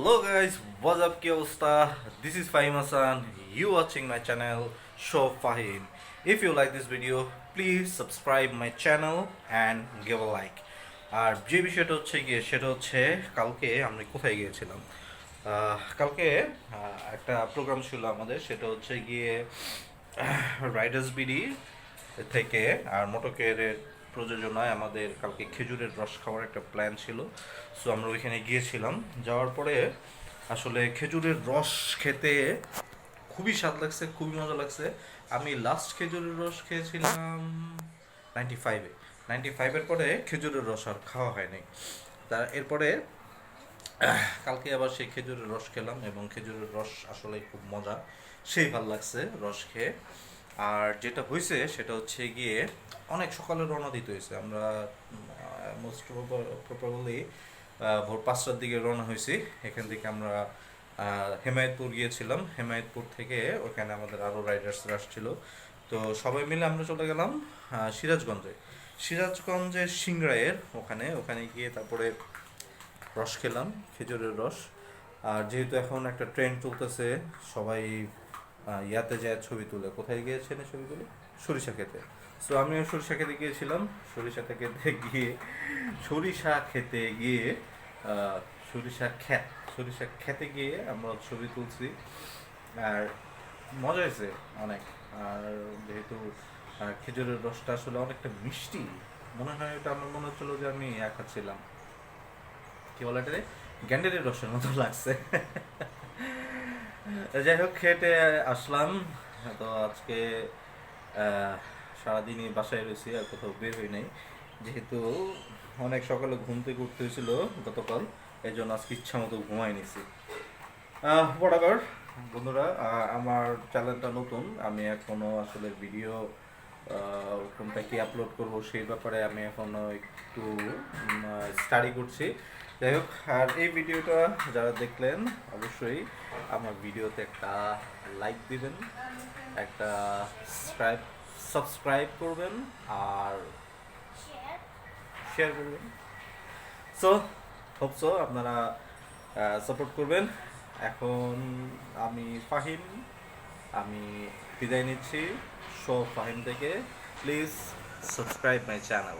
Hello guys, what's up কি অবস্থা? This is Fahim Hassan. You watching my channel Show Fahim. If you like this video, please subscribe my channel and give a like. আর যে বিষয়টা হচ্ছে গিয়ে সেটা হচ্ছে কালকে আমরা কোথায় গিয়েছিলাম? কালকে একটা প্রোগ্রাম ছিল আমাদের, সেটা হচ্ছে গিয়ে রাইডার্স বিডি থেকে আর মোটকের প্রযোজনায় আমাদের কালকে খেজুরের রস খাওয়ার একটা প্ল্যান ছিল। সো আমরা ওইখানে গিয়েছিলাম। যাওয়ার পরে আসলে খেজুরের রস খেতে খুবই স্বাদ লাগছে, খুবই মজা লাগছে। আমি লাস্ট খেজুরের রস খেয়েছিলাম 95-এর পরে খেজুরের রস আর খাওয়া হয়নি। এরপরে কালকে আবার সেই খেজুরের রস খেলাম এবং খেজুরের রস আসলে খুব মজা, সেই ভালো লাগছে রস খেয়ে। আর যেটা হয়েছে সেটা হচ্ছে গিয়ে অনেক সকালে রওনা দিতে হয়েছে। আমরা মোস্ট প্রবাবলি ভোর 5টার দিকে রওনা হয়েছি। এখান থেকে আমরা হেমায়েতপুর গিয়েছিলাম। হেমায়েতপুর থেকে ওখানে আমাদের আরও রাইডার্সরা আসছিল। তো সবাই মিলে আমরা চলে গেলাম সিরাজগঞ্জের সিংড়াইয়ের ওখানে গিয়ে তারপরে রস খেলাম, খেজুরের রস। আর যেহেতু এখন একটা ট্রেন্ড চলতেছে, সবাই ইয়াতে যায় ছবি তুলে। কোথায় গিয়েছেন ছবি তুলে? সরিষা খেতে। সো আমিও সরিষা খেতে গিয়েছিলাম। সরিষা খেতে গিয়ে সরিষা খেতে গিয়ে আমরা ছবি তুলছি। আর মজা হয়েছে অনেক। আর যেহেতু খেজুরের রসটা আসলে অনেকটা মিষ্টি, মনে হয় এটা আমার মনে হচ্ছিল যে আমি খাচ্ছিলাম কি বলে এটা, গ্যান্ডারের রসের মতো লাগছে। যাই হোক, খেটে আসলাম। তো আজকে সারাদিনই বাসায় রয়েছি, আর কোথাও বের হই নাই, যেহেতু অনেক সকালে ঘুম থেকে উঠতে হয়েছিল গতকাল। এই জন্য আজকে ইচ্ছা মতো ঘুমাই নিছি। বরাবর বন্ধুরা, আমার চ্যানেলটা নতুন, আমি এখনও আসলে ভিডিও কোনটা কি আপলোড করবো সেই ব্যাপারে আমি এখনও একটু স্টাডি করছি। যাই হোক, আর এই ভিডিওটা যারা দেখলেন অবশ্যই আমার ভিডিওতে একটা লাইক দিবেন, একটা সাবস্ক্রাইব করবেন আর শেয়ার করবেন। সো হোপসো আপনারা সাপোর্ট করবেন। এখন আমি ফাহিম, আমি বিদায় নিচ্ছি শো ফাহিম থেকে। Please subscribe my channel.